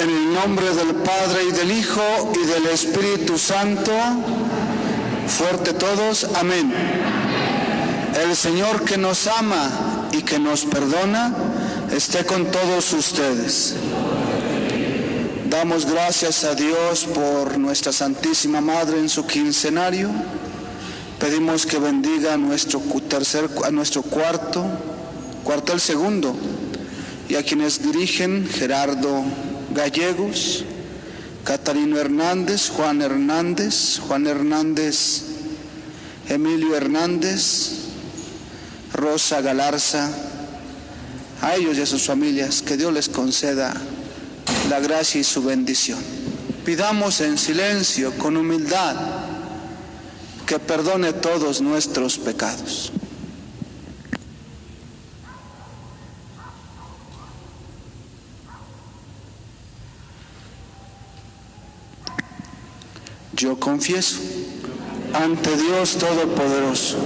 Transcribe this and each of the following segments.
En el nombre del Padre y del Hijo y del Espíritu Santo, fuerte todos, amén. El Señor que nos ama y que nos perdona, esté con todos ustedes. Damos gracias a Dios por nuestra Santísima Madre en su quincenario. Pedimos que bendiga a nuestro cuartel segundo, y a quienes dirigen: Gerardo Gallegos, Catarino Hernández, Juan Hernández, Emilio Hernández, Rosa Galarza. A ellos y a sus familias, que Dios les conceda la gracia y su bendición. Pidamos en silencio, con humildad, que perdone todos nuestros pecados. Yo confieso ante Dios Todopoderoso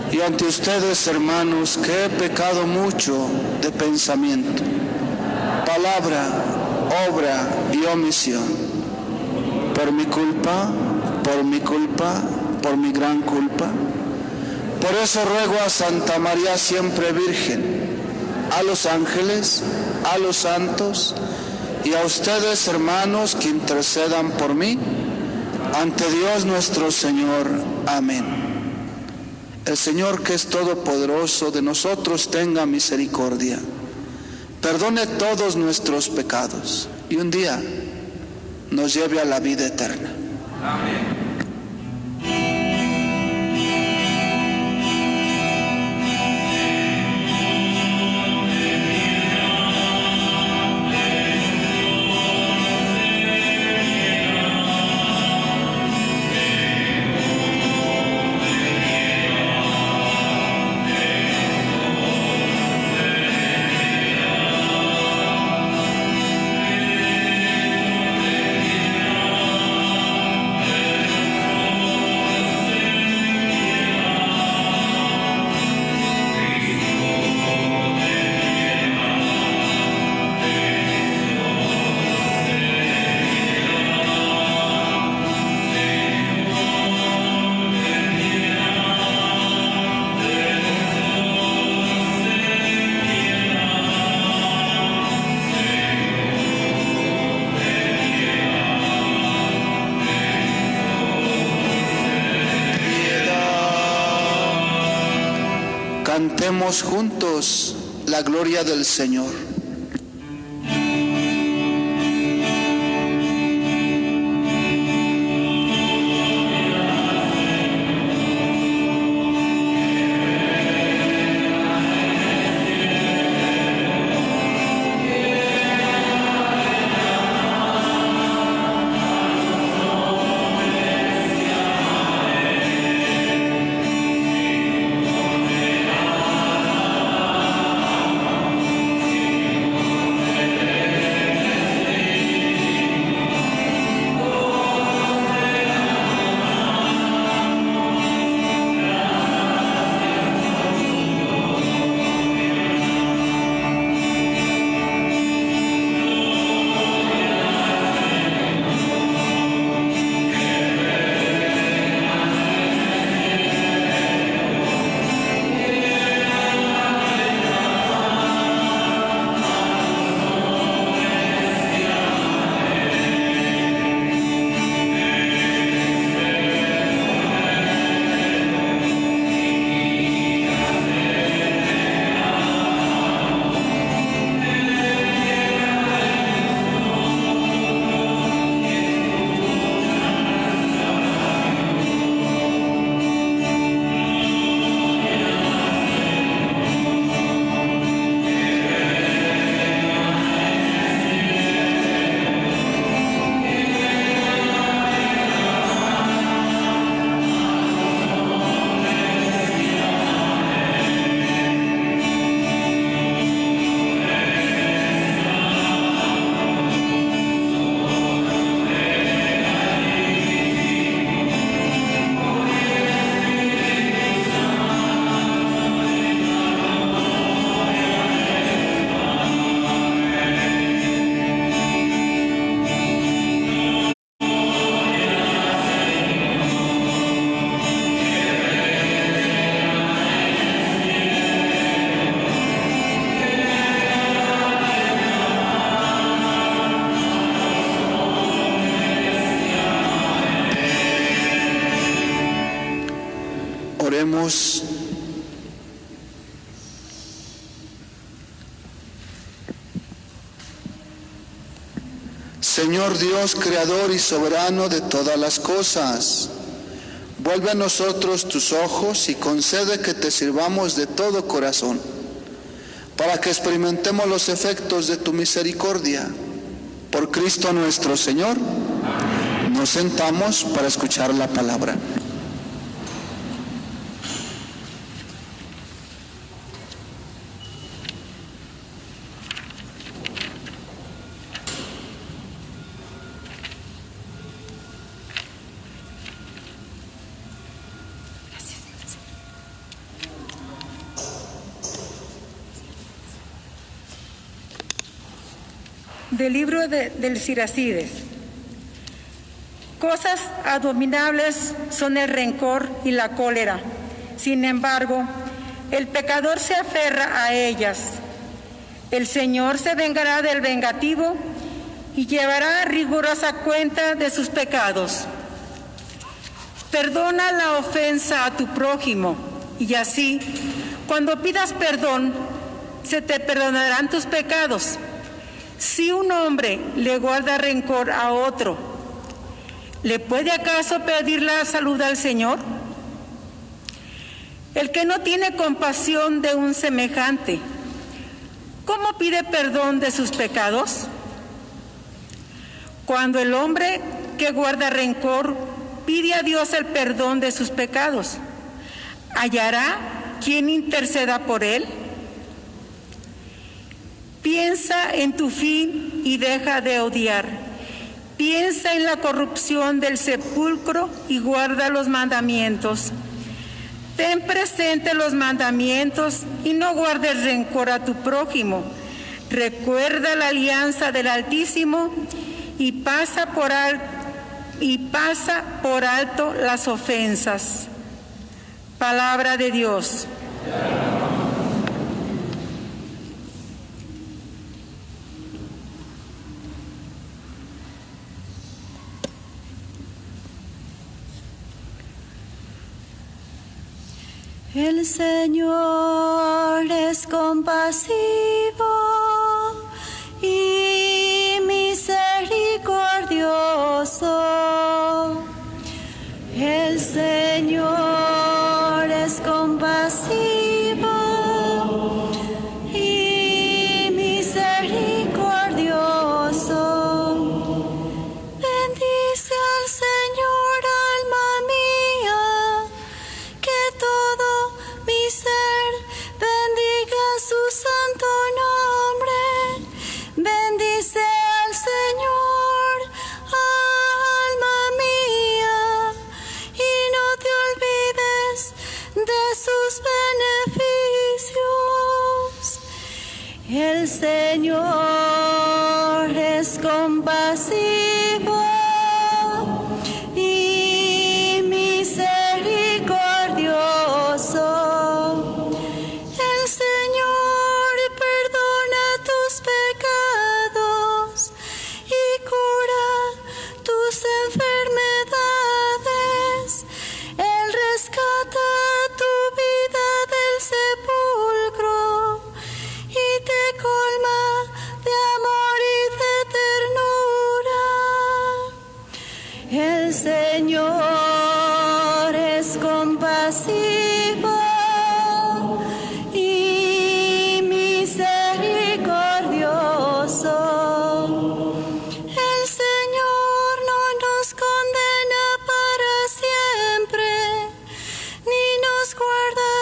y ante ustedes, hermanos, que he pecado mucho de pensamiento, palabra, obra y omisión, por mi culpa, por mi gran culpa. Por eso ruego a Santa María siempre Virgen, a los ángeles, a los santos y a ustedes, hermanos, que intercedan por mí ante Dios nuestro Señor. Amén. El Señor, que es todopoderoso, de nosotros tenga misericordia, perdone todos nuestros pecados y un día nos lleve a la vida eterna. Amén. Cantemos juntos la gloria del Señor. Dios. Señor Dios, creador y soberano de todas las cosas, vuelve a nosotros tus ojos y concede que te sirvamos de todo corazón, para que experimentemos los efectos de tu misericordia. Por Cristo nuestro Señor. Nos sentamos para escuchar la palabra. Del libro del Siracides. Cosas abominables son el rencor y la cólera. Sin embargo, el pecador se aferra a ellas. El Señor se vengará del vengativo y llevará rigurosa cuenta de sus pecados. Perdona la ofensa a tu prójimo, y así, cuando pidas perdón, se te perdonarán tus pecados. Si un hombre le guarda rencor a otro, ¿le puede acaso pedir la salud al Señor? El que no tiene compasión de un semejante, ¿cómo pide perdón de sus pecados? Cuando el hombre que guarda rencor pide a Dios el perdón de sus pecados, ¿hallará quien interceda por él? Piensa en tu fin y deja de odiar. Piensa en la corrupción del sepulcro y guarda los mandamientos. Ten presente los mandamientos y no guardes rencor a tu prójimo. Recuerda la alianza del Altísimo y pasa por alto las ofensas. Palabra de Dios. El Señor es compasivo y misericordioso. El Señor es compasivo y misericordioso. Bendice al Señor, alma mía, que todo mi ser bendiga su santo nombre. Bendice al Señor, alma mía, y no te olvides de sus beneficios. El Señor es compasivo y misericordioso. El Señor perdona tus pecados y cura tus enfermedades. Él rescata tu vida del sepulcro y te colma de amor y de ternura. El Señor es compasivo y misericordioso. El Señor no nos condena para siempre, ni nos guarda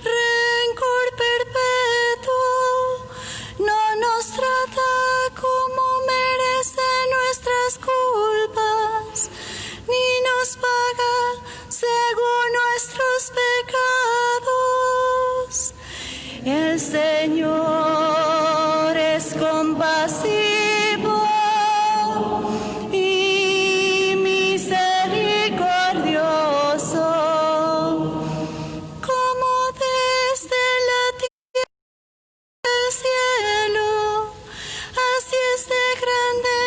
rencor perpetuo. No nos trata como merecen nuestras culpas, ni nos paga según nuestros pecados. El Señor es compasivo y misericordioso. Como desde la tierra al cielo, así es de grande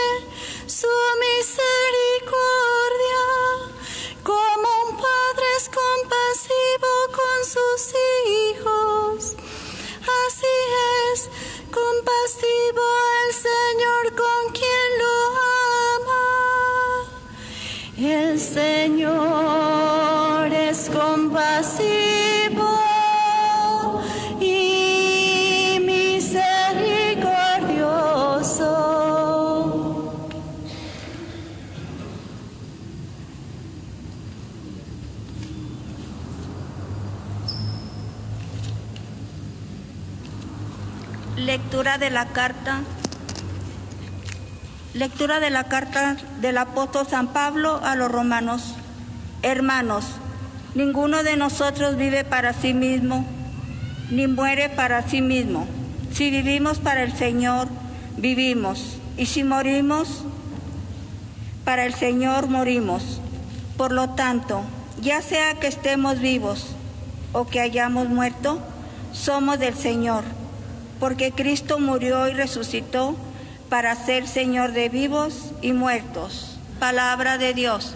su misericordia. Como un padre es compasivo con Lectura de la carta del apóstol San Pablo a los romanos. Hermanos, ninguno de nosotros vive para sí mismo, ni muere para sí mismo. Si vivimos para el Señor, vivimos, y si morimos, para el Señor morimos. Por lo tanto, ya sea que estemos vivos o que hayamos muerto, somos del Señor, porque Cristo murió y resucitó para ser Señor de vivos y muertos. Palabra de Dios.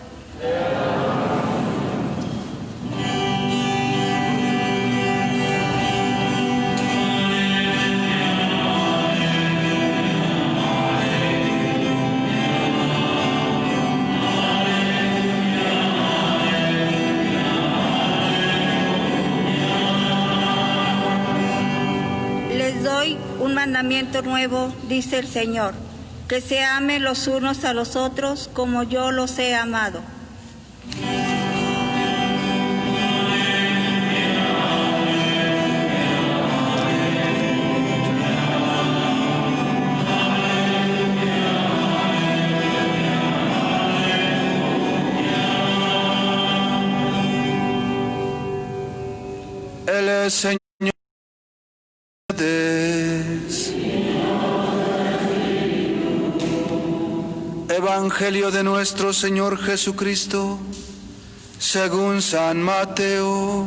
Un mandamiento nuevo, dice el Señor, que se amen los unos a los otros como yo los he amado. El Señor Evangelio de nuestro Señor Jesucristo, según San Mateo.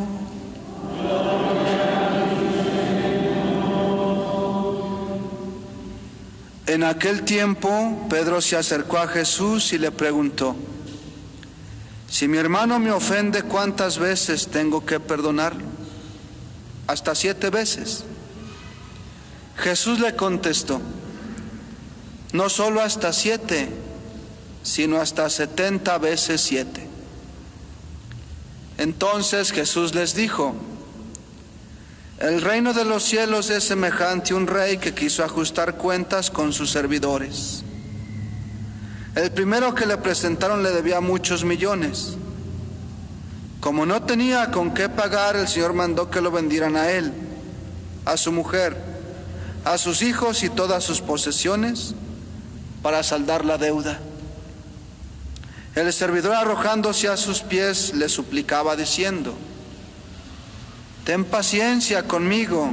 En aquel tiempo, Pedro se acercó a Jesús y le preguntó: si mi hermano me ofende, ¿cuántas veces tengo que perdonarlo? ¿Hasta 7 veces? Jesús le contestó: no solo hasta 7, sino hasta 70 veces 7. Entonces Jesús les dijo: el reino de los cielos es semejante a un rey que quiso ajustar cuentas con sus servidores. El primero que le presentaron le debía muchos millones. Como no tenía con qué pagar, el Señor mandó que lo vendieran a él, a su mujer, a sus hijos y todas sus posesiones, para saldar la deuda. El servidor, arrojándose a sus pies, le suplicaba diciendo: ten paciencia conmigo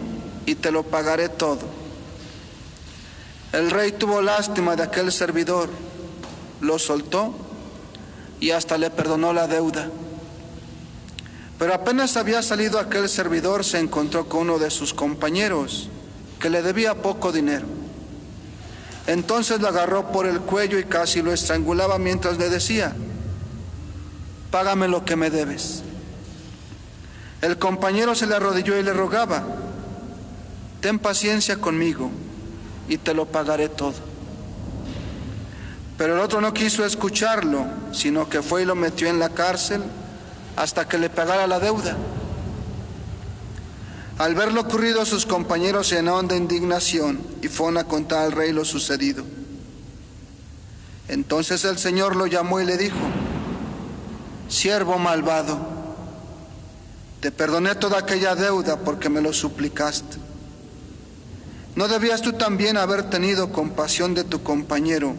y te lo pagaré todo. El rey tuvo lástima de aquel servidor, lo soltó y hasta le perdonó la deuda. Pero apenas había salido aquel servidor, se encontró con uno de sus compañeros que le debía poco dinero. Entonces lo agarró por el cuello y casi lo estrangulaba mientras le decía: págame lo que me debes. El compañero se le arrodilló y le rogaba: ten paciencia conmigo y te lo pagaré todo. Pero el otro no quiso escucharlo, sino que fue y lo metió en la cárcel hasta que le pagara la deuda. Al ver lo ocurrido, sus compañeros se llenaron de indignación y fueron a contar al rey lo sucedido. Entonces el Señor lo llamó y le dijo: siervo malvado, te perdoné toda aquella deuda porque me lo suplicaste. ¿No debías tú también haber tenido compasión de tu compañero,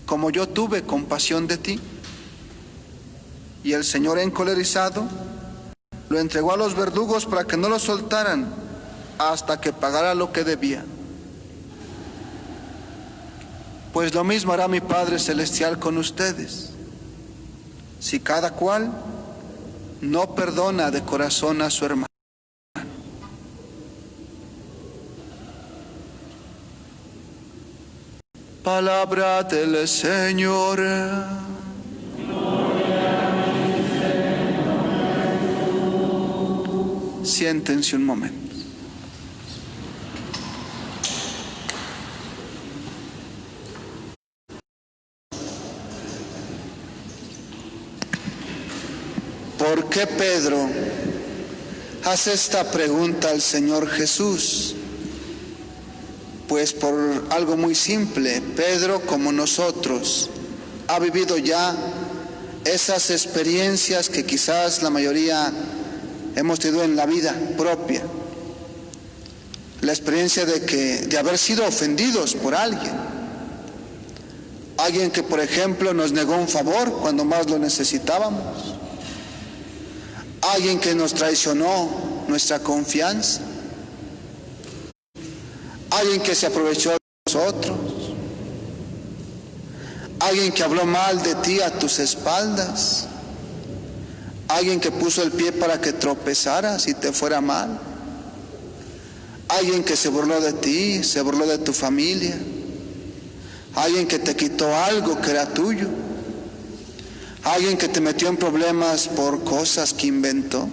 como yo tuve compasión de ti? Y el Señor, encolerizado, lo entregó a los verdugos para que no lo soltaran hasta que pagara lo que debía. Pues lo mismo hará mi Padre Celestial con ustedes, si cada cual no perdona de corazón a su hermano. Palabra del Señor. Siéntense un momento. ¿Por qué Pedro hace esta pregunta al Señor Jesús? Pues por algo muy simple. Pedro, como nosotros, ha vivido ya esas experiencias que quizás la mayoría hemos tenido en la vida propia. la experiencia de haber sido ofendidos por alguien. Alguien que, por ejemplo, nos negó un favor cuando más lo necesitábamos. Alguien que nos traicionó nuestra confianza. Alguien que se aprovechó de nosotros. Alguien que habló mal de ti a tus espaldas. Alguien que puso el pie para que tropezaras y te fuera mal. Alguien que se burló de ti, se burló de tu familia. Alguien que te quitó algo que era tuyo. Alguien que te metió en problemas por cosas que inventó.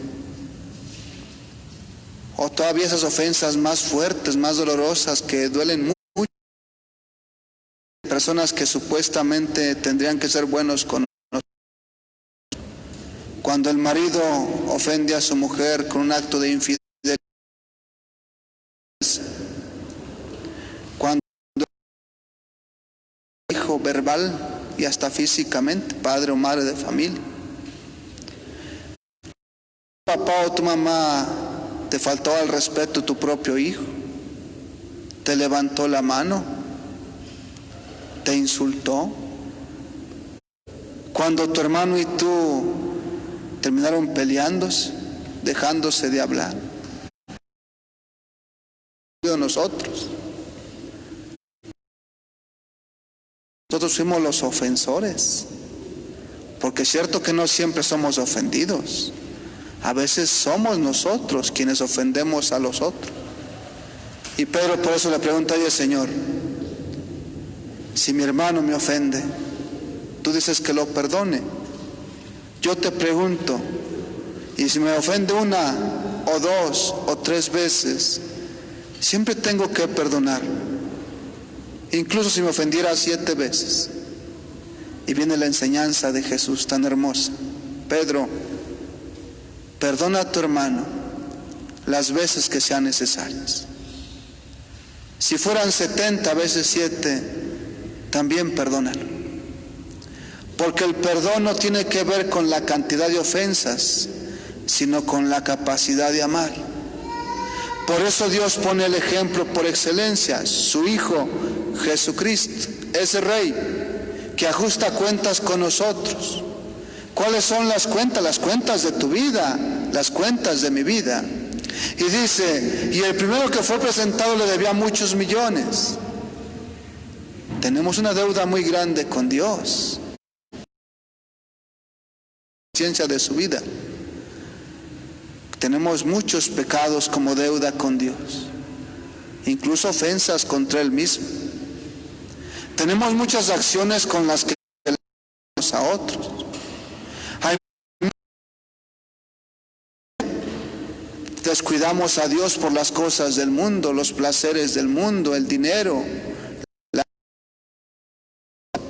O todavía esas ofensas más fuertes, más dolorosas, que duelen mucho. Personas que supuestamente tendrían que ser buenos con nosotros. Cuando el marido ofende a su mujer con un acto de infidelidad. Cuando el hijo verbal y hasta físicamente, padre o madre de familia. Papá o tu mamá te faltó al respeto a tu propio hijo. Te levantó la mano. Te insultó. Cuando tu hermano y tú terminaron peleándose, dejándose de hablar. Nosotros fuimos los ofensores, porque es cierto que no siempre somos ofendidos. A veces somos nosotros quienes ofendemos a los otros. Y Pedro por eso le pregunta a Dios: Señor, si mi hermano me ofende, tú dices que lo perdone. Yo te pregunto, y si me ofende una o dos o tres veces, siempre tengo que perdonar, incluso si me ofendiera 7 veces. Y viene la enseñanza de Jesús tan hermosa: Pedro, perdona a tu hermano las veces que sean necesarias. Si fueran 70 veces 7, también perdónalo. Porque el perdón no tiene que ver con la cantidad de ofensas, sino con la capacidad de amar. Por eso Dios pone el ejemplo por excelencia, su Hijo Jesucristo, ese Rey que ajusta cuentas con nosotros. ¿Cuáles son las cuentas? Las cuentas de tu vida, las cuentas de mi vida. Y dice, y el primero que fue presentado le debía muchos millones. Tenemos una deuda muy grande con Dios. Conciencia de su vida. Tenemos muchos pecados como deuda con Dios, incluso ofensas contra Él mismo. Tenemos muchas acciones con las que a otros. Descuidamos a Dios por las cosas del mundo, los placeres del mundo, el dinero,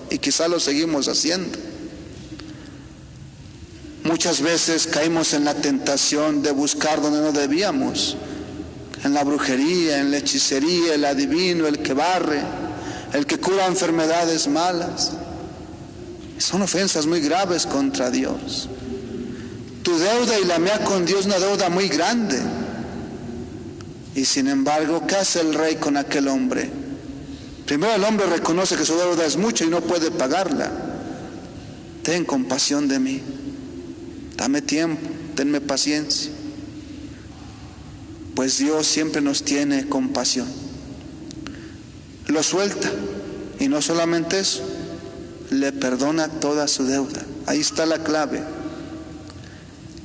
y quizá lo seguimos haciendo. Muchas veces caímos en la tentación de buscar donde no debíamos, en la brujería, en la hechicería, el adivino, el que barre, el que cura enfermedades malas. Son ofensas muy graves contra Dios. Tu deuda y la mía con Dios es una deuda muy grande. Y sin embargo, ¿qué hace el Rey con aquel hombre? Primero el hombre reconoce que su deuda es mucha y no puede pagarla. Ten compasión de mí. Dame tiempo, tenme paciencia. Pues Dios siempre nos tiene compasión. Lo suelta, y no solamente eso, le perdona toda su deuda. Ahí está la clave.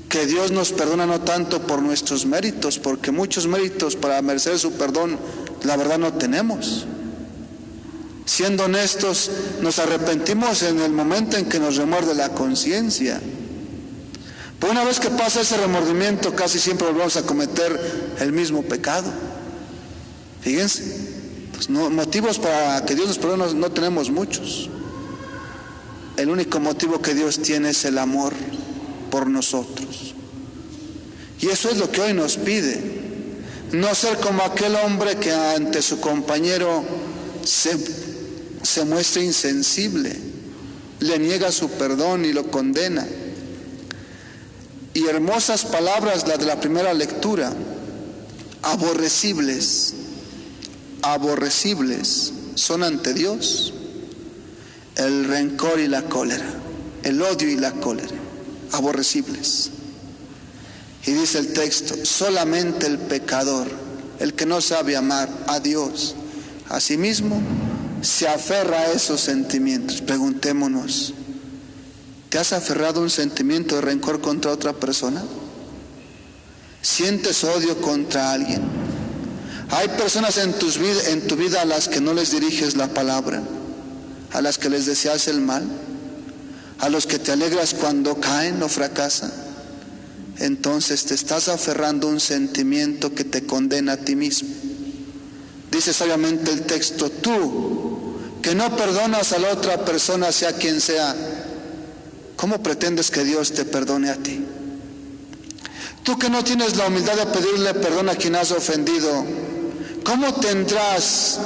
Que Dios nos perdona no tanto por nuestros méritos, porque muchos méritos para merecer su perdón, la verdad no tenemos. Siendo honestos, nos arrepentimos en el momento en que nos remuerde la conciencia. Pero una vez que pasa ese remordimiento, casi siempre volvemos a cometer el mismo pecado. Fíjense, pues motivos para que Dios nos perdone no tenemos muchos. El único motivo que Dios tiene es el amor por nosotros. Y eso es lo que hoy nos pide. No ser como aquel hombre que ante su compañero se muestra insensible, le niega su perdón y lo condena. Y hermosas palabras las de la primera lectura, aborrecibles aborrecibles son ante Dios el rencor y la cólera, el odio y la cólera, aborrecibles. Y dice el texto, solamente el pecador, el que no sabe amar a Dios, a sí mismo, se aferra a esos sentimientos. Preguntémonos, ¿te has aferrado a un sentimiento de rencor contra otra persona? ¿Sientes odio contra alguien? Hay personas en tu vida a las que no les diriges la palabra, a las que les deseas el mal, a los que te alegras cuando caen o fracasan. Entonces te estás aferrando a un sentimiento que te condena a ti mismo. Dice sabiamente el texto, tú que no perdonas a la otra persona, sea quien sea, ¿cómo pretendes que Dios te perdone a ti? Tú que no tienes la humildad de pedirle perdón a quien has ofendido, ¿cómo tendrás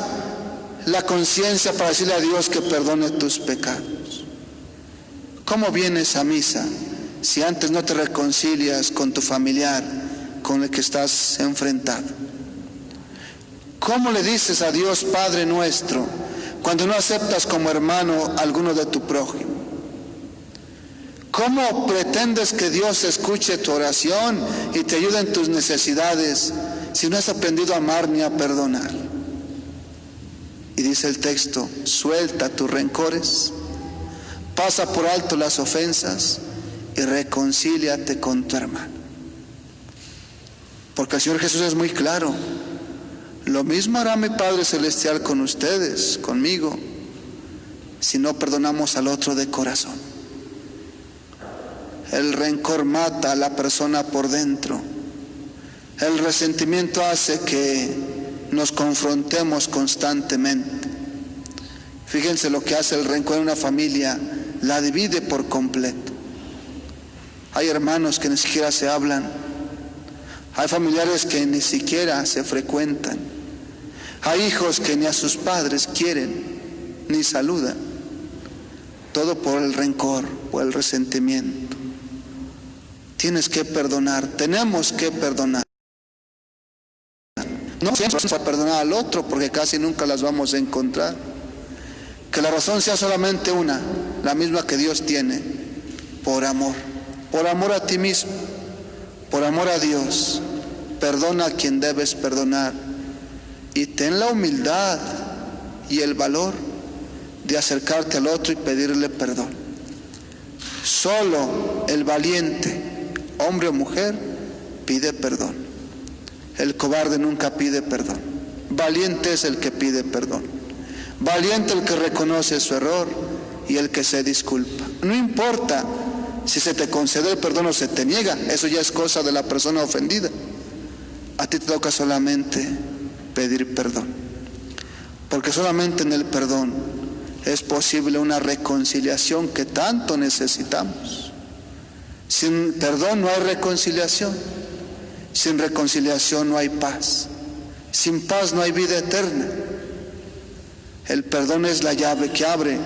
la conciencia para decirle a Dios que perdone tus pecados? ¿Cómo vienes a misa si antes no te reconcilias con tu familiar con el que estás enfrentado? ¿Cómo le dices a Dios Padre nuestro cuando no aceptas como hermano a alguno de tu prójimo? ¿Cómo pretendes que Dios escuche tu oración y te ayude en tus necesidades si no has aprendido a amar ni a perdonar? Y dice el texto, suelta tus rencores, pasa por alto las ofensas y reconcíliate con tu hermano. Porque el Señor Jesús es muy claro, lo mismo hará mi Padre Celestial con ustedes, conmigo, si no perdonamos al otro de corazón. El rencor mata a la persona por dentro. El resentimiento hace que nos confrontemos constantemente. Fíjense lo que hace el rencor en una familia, la divide por completo. Hay hermanos que ni siquiera se hablan. Hay familiares que ni siquiera se frecuentan. Hay hijos que ni a sus padres quieren, ni saludan. Todo por el rencor o el resentimiento. Tienes que perdonar, tenemos que perdonar. No siempre vamos a perdonar al otro porque casi nunca las vamos a encontrar. Que la razón sea solamente una, la misma que Dios tiene, por amor a ti mismo, por amor a Dios. Perdona a quien debes perdonar y ten la humildad y el valor de acercarte al otro y pedirle perdón. Solo el valiente, hombre o mujer, pide perdón. El cobarde nunca pide perdón. Valiente es el que pide perdón. Valiente el que reconoce su error y el que se disculpa. No importa si se te concede el perdón o se te niega, eso ya es cosa de la persona ofendida. A ti te toca solamente pedir perdón. Porque solamente en el perdón es posible una reconciliación que tanto necesitamos. Sin perdón no hay reconciliación. Sin reconciliación no hay paz. Sin paz no hay vida eterna. El perdón es la llave que abre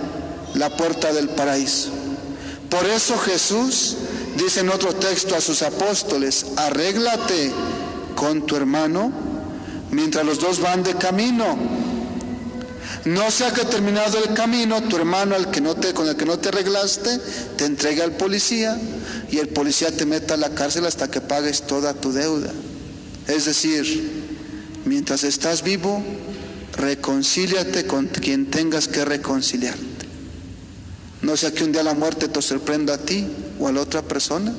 la puerta del paraíso. Por eso Jesús dice en otro texto a sus apóstoles, arréglate con tu hermano mientras los dos van de camino. No sea que terminado el camino, tu hermano con el que no te arreglaste, te entregue al policía y el policía te meta a la cárcel hasta que pagues toda tu deuda. Es decir, mientras estás vivo, reconcíliate con quien tengas que reconciliarte. No sea que un día la muerte te sorprenda a ti o a la otra persona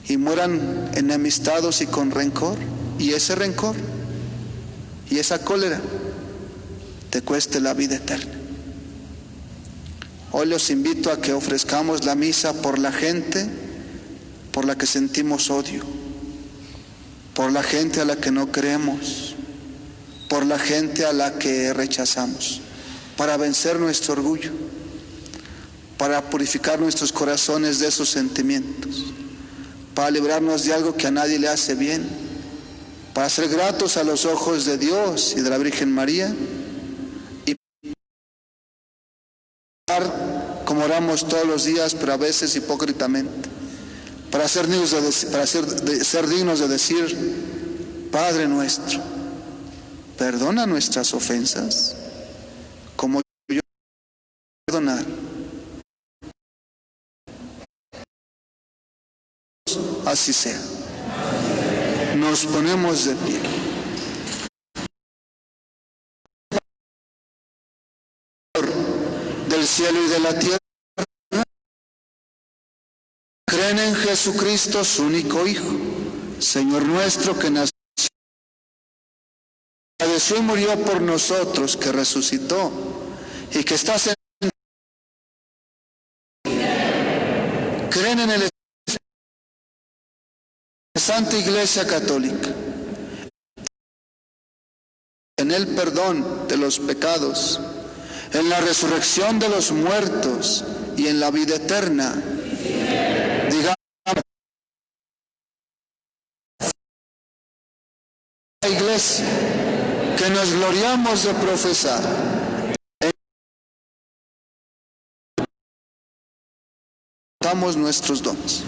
y mueran enemistados y con rencor, y ese rencor y esa cólera te cueste la vida eterna. Hoy los invito a que ofrezcamos la misa por la gente por la que sentimos odio, por la gente a la que no creemos, por la gente a la que rechazamos, para vencer nuestro orgullo, para purificar nuestros corazones de esos sentimientos, para librarnos de algo que a nadie le hace bien, para ser gratos a los ojos de Dios y de la Virgen María, y como oramos todos los días, pero a veces hipócritamente, para ser dignos de decir, Padre nuestro, perdona nuestras ofensas, como yo perdonar. Así sea. Nos ponemos de pie. Del cielo y de la tierra, creen en Jesucristo, su único Hijo, Señor nuestro, que nació, padeció y murió por nosotros, que resucitó y que está sentado. Creen en el Santa Iglesia Católica, en el perdón de los pecados, en la resurrección de los muertos y en la vida eterna. Digamos, la Iglesia que nos gloriamos de profesar, damos nuestros dones.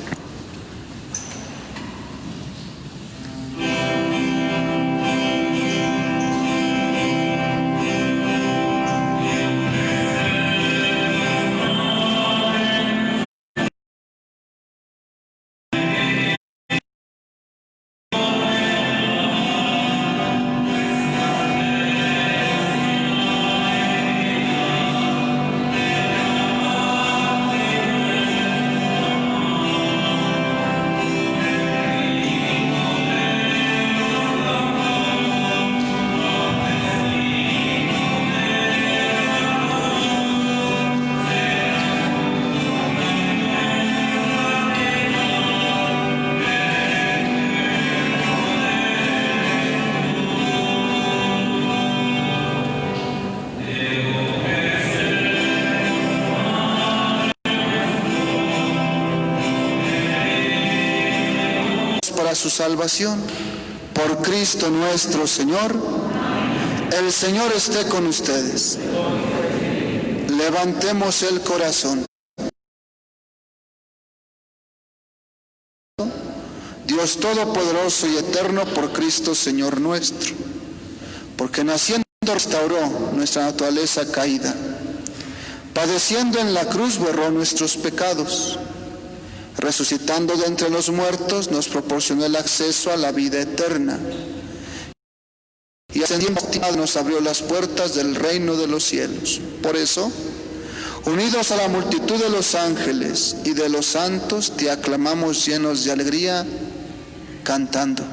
Su salvación, por Cristo nuestro Señor. El Señor esté con ustedes. Levantemos el corazón. Dios Todopoderoso y Eterno, por Cristo Señor nuestro, porque naciendo restauró nuestra naturaleza caída, padeciendo en la cruz borró nuestros pecados, resucitando de entre los muertos, nos proporcionó el acceso a la vida eterna. Y ascendiendo nos abrió las puertas del reino de los cielos. Por eso, unidos a la multitud de los ángeles y de los santos, te aclamamos llenos de alegría, cantando.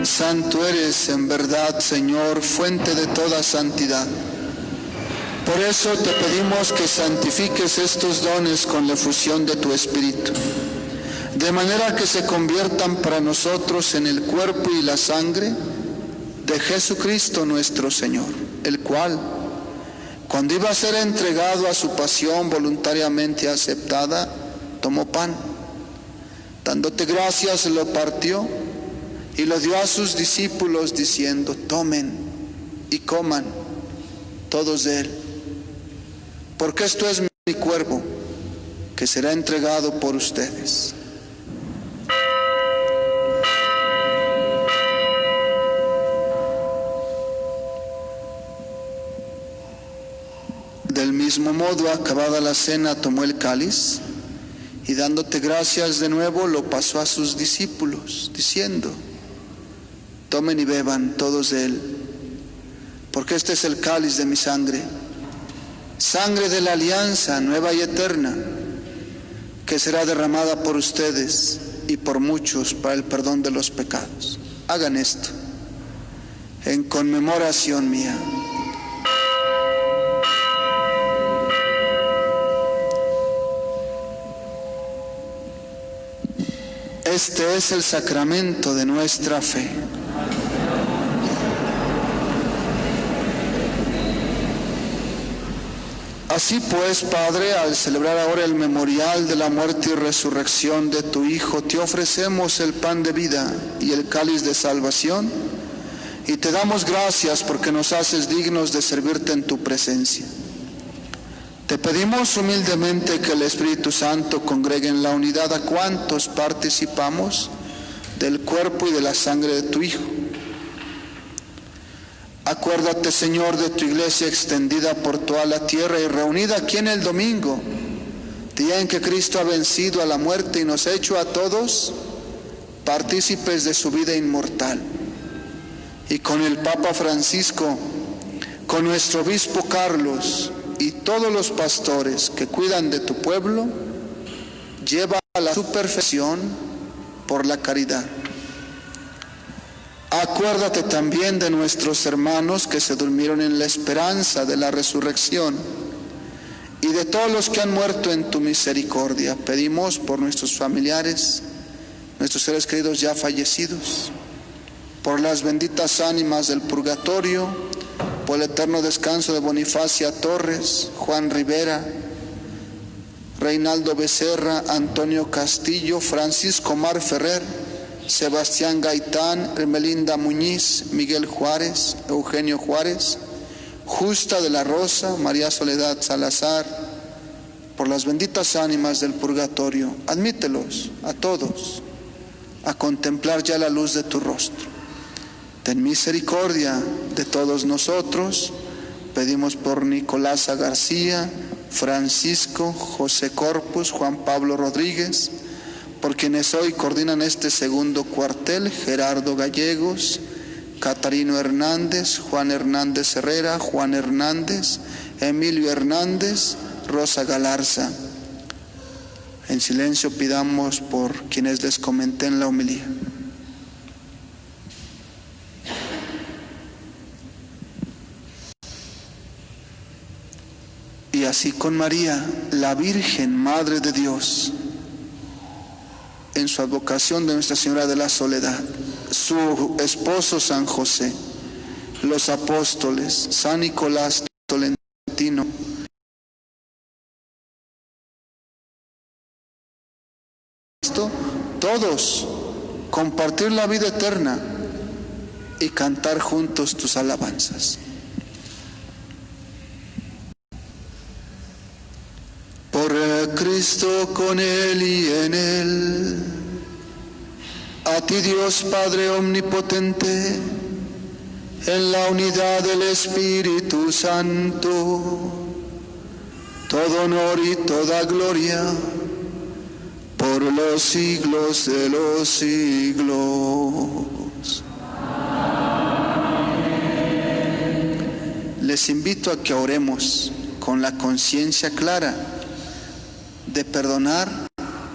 Santo eres en verdad, Señor, fuente de toda santidad. Por eso te pedimos que santifiques estos dones con la efusión de tu Espíritu, de manera que se conviertan para nosotros en el cuerpo y la sangre de Jesucristo nuestro Señor, el cual, cuando iba a ser entregado a su pasión voluntariamente aceptada, tomó pan, dándote gracias, lo partió y lo dio a sus discípulos diciendo: tomen y coman todos de él, porque esto es mi cuerpo que será entregado por ustedes. Del mismo modo, acabada la cena, tomó el cáliz y dándote gracias de nuevo, lo pasó a sus discípulos, diciendo: Tomen y beban todos de él, porque este es el cáliz de mi sangre, sangre de la alianza nueva y eterna, que será derramada por ustedes y por muchos para el perdón de los pecados. Hagan esto en conmemoración mía. Este es el sacramento de nuestra fe. Así pues, Padre, al celebrar ahora el memorial de la muerte y resurrección de tu Hijo, te ofrecemos el pan de vida y el cáliz de salvación, y te damos gracias porque nos haces dignos de servirte en tu presencia. Te pedimos humildemente que el Espíritu Santo congregue en la unidad a cuantos participamos del cuerpo y de la sangre de tu Hijo. Acuérdate, Señor, de tu iglesia extendida por toda la tierra y reunida aquí en el domingo, día en que Cristo ha vencido a la muerte y nos ha hecho a todos partícipes de su vida inmortal. Y con el Papa Francisco, con nuestro obispo Carlos y todos los pastores que cuidan de tu pueblo, lleva a la su perfección por la caridad. Acuérdate también de nuestros hermanos que se durmieron en la esperanza de la resurrección y de todos los que han muerto en tu misericordia. Pedimos por nuestros familiares, nuestros seres queridos ya fallecidos, por las benditas ánimas del purgatorio, por el eterno descanso de Bonifacia Torres, Juan Rivera, Reinaldo Becerra, Antonio Castillo, Francisco Mar Ferrer, Sebastián Gaitán, Hermelinda Muñiz, Miguel Juárez, Eugenio Juárez, Justa de la Rosa, María Soledad Salazar, por las benditas ánimas del purgatorio. Admítelos a todos a contemplar ya la luz de tu rostro. Ten misericordia de todos nosotros. Pedimos por Nicolasa García, Francisco, José Corpus, Juan Pablo Rodríguez, por quienes hoy coordinan este segundo cuartel: Gerardo Gallegos, Catarino Hernández, Juan Hernández Herrera, Juan Hernández, Emilio Hernández, Rosa Galarza. En silencio pidamos por quienes les comenté en la homilía. Y así con María, la Virgen Madre de Dios, en su advocación de Nuestra Señora de la Soledad, su esposo San José, los apóstoles, San Nicolás Tolentino, todos compartir la vida eterna y cantar juntos tus alabanzas. Por Cristo, con Él y en Él, a ti Dios Padre omnipotente, en la unidad del Espíritu Santo, todo honor y toda gloria, por los siglos de los siglos. Les invito a que oremos con la conciencia clara de perdonar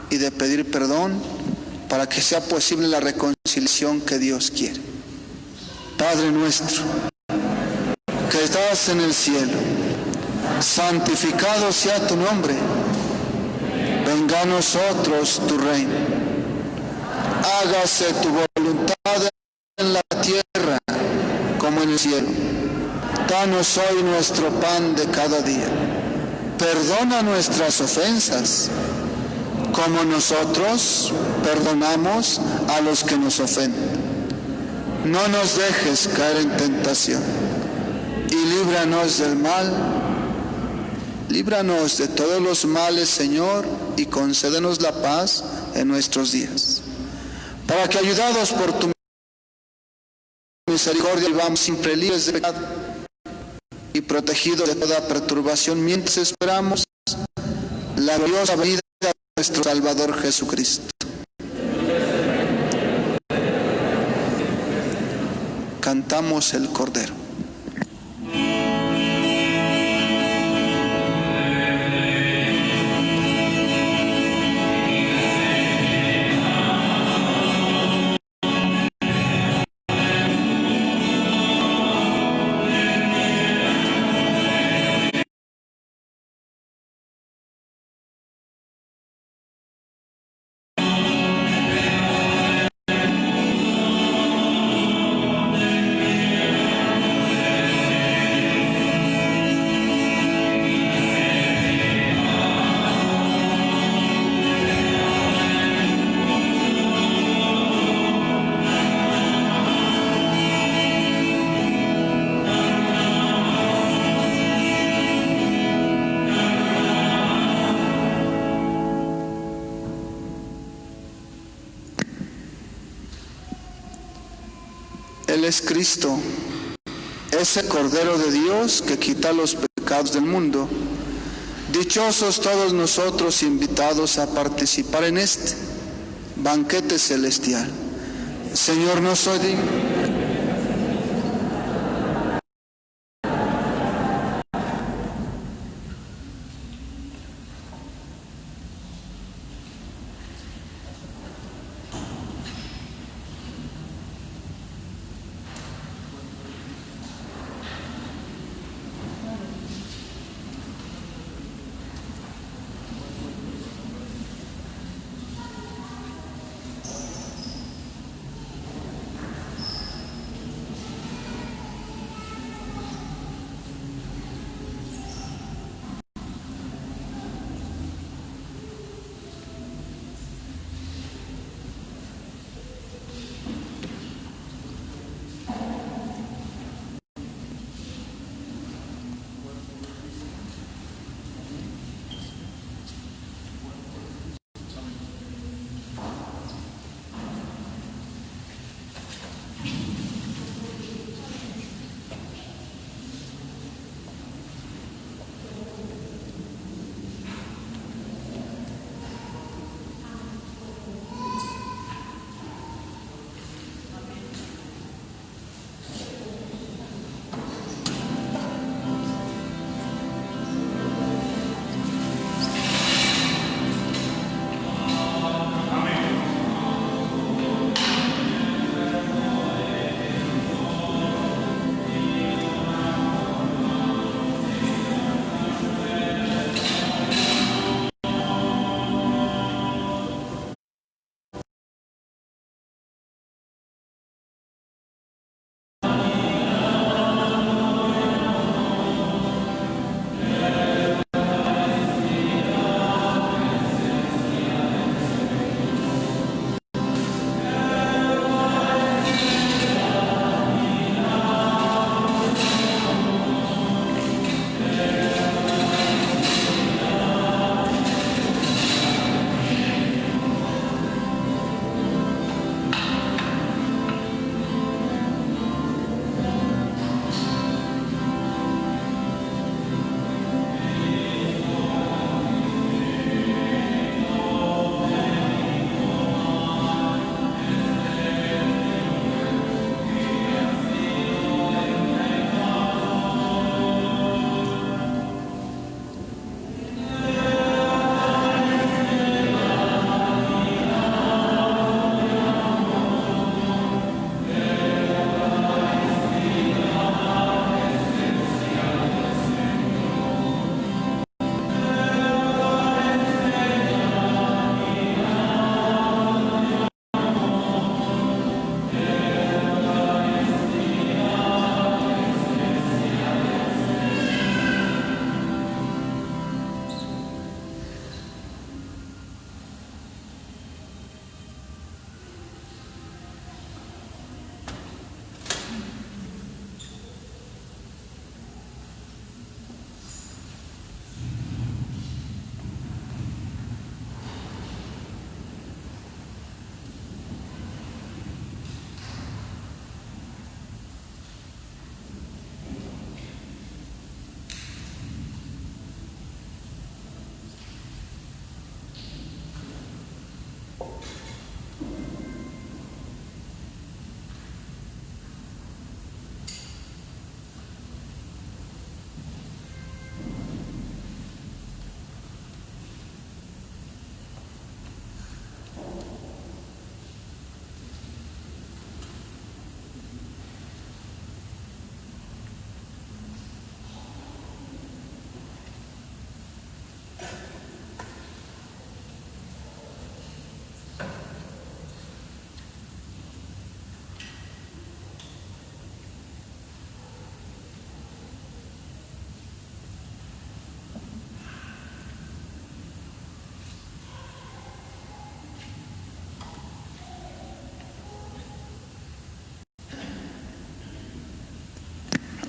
y de pedir perdón para que sea posible la reconciliación que Dios quiere. Padre nuestro, que estás en el cielo, santificado sea tu nombre. Venga a nosotros tu reino. Hágase tu voluntad en la tierra como en el cielo. Danos hoy nuestro pan de cada día. Perdona nuestras ofensas, como nosotros perdonamos a los que nos ofenden. No nos dejes caer en tentación y líbranos del mal. Líbranos de todos los males, Señor, y concédenos la paz en nuestros días, para que, ayudados por tu misericordia, vivamos siempre libres de pecado y protegidos de toda perturbación, mientras esperamos la gloriosa venida de nuestro Salvador Jesucristo. cantamos el Cordero. Él es Cristo, ese Cordero de Dios que quita los pecados del mundo. Dichosos todos nosotros invitados a participar en este banquete celestial. Señor, no soy digno.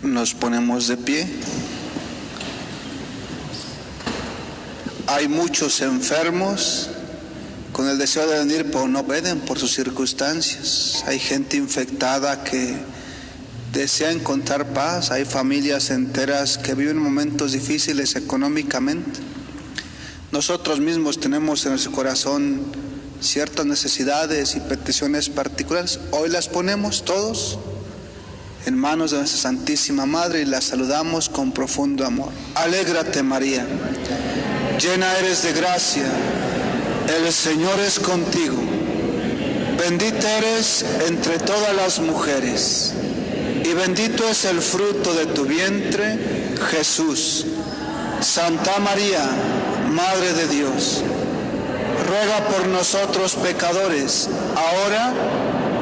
Nos ponemos de pie. Hay muchos enfermos con el deseo de venir, pero no pueden por sus circunstancias. Hay gente infectada que desea encontrar paz. Hay familias enteras que viven momentos difíciles económicamente. Nosotros mismos tenemos en nuestro corazón ciertas necesidades y peticiones particulares. Hoy las ponemos todos en manos de nuestra Santísima Madre y la saludamos con profundo amor. Alégrate, María, llena eres de gracia, el Señor es contigo. Bendita eres entre todas las mujeres, y bendito es el fruto de tu vientre, Jesús. Santa María, Madre de Dios, ruega por nosotros pecadores, ahora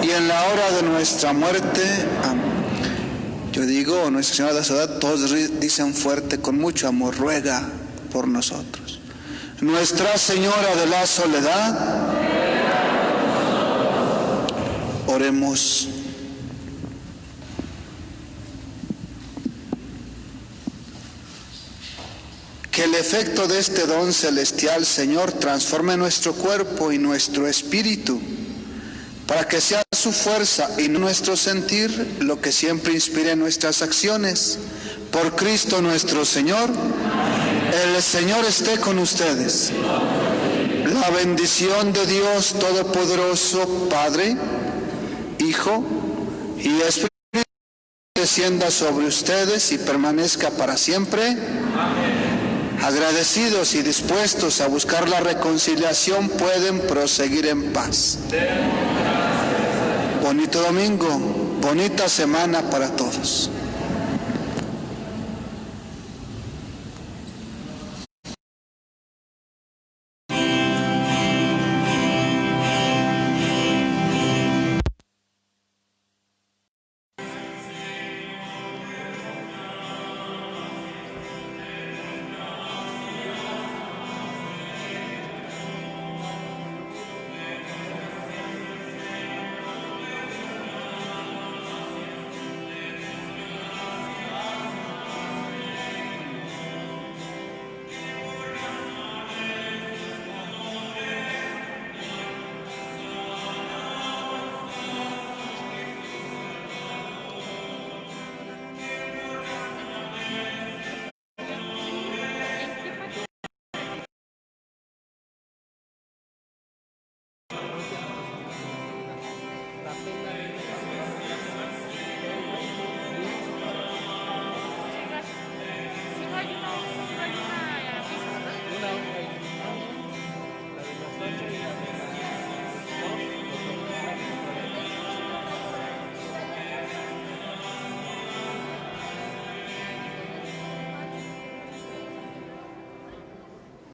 y en la hora de nuestra muerte. Amén. Yo digo, Nuestra Señora de la Soledad, todos dicen fuerte, con mucho amor, ruega por nosotros. Nuestra Señora de la Soledad, oremos. Que el efecto de este don celestial, Señor, transforme nuestro cuerpo y nuestro espíritu, para que sea su fuerza y no nuestro sentir lo que siempre inspire nuestras acciones. Por Cristo nuestro Señor. El Señor esté con ustedes. La bendición de Dios Todopoderoso, Padre, Hijo y Espíritu, descienda sobre ustedes y permanezca para siempre. Amén. Agradecidos y dispuestos a buscar la reconciliación, pueden proseguir en paz. Bonito domingo, bonita semana para todos.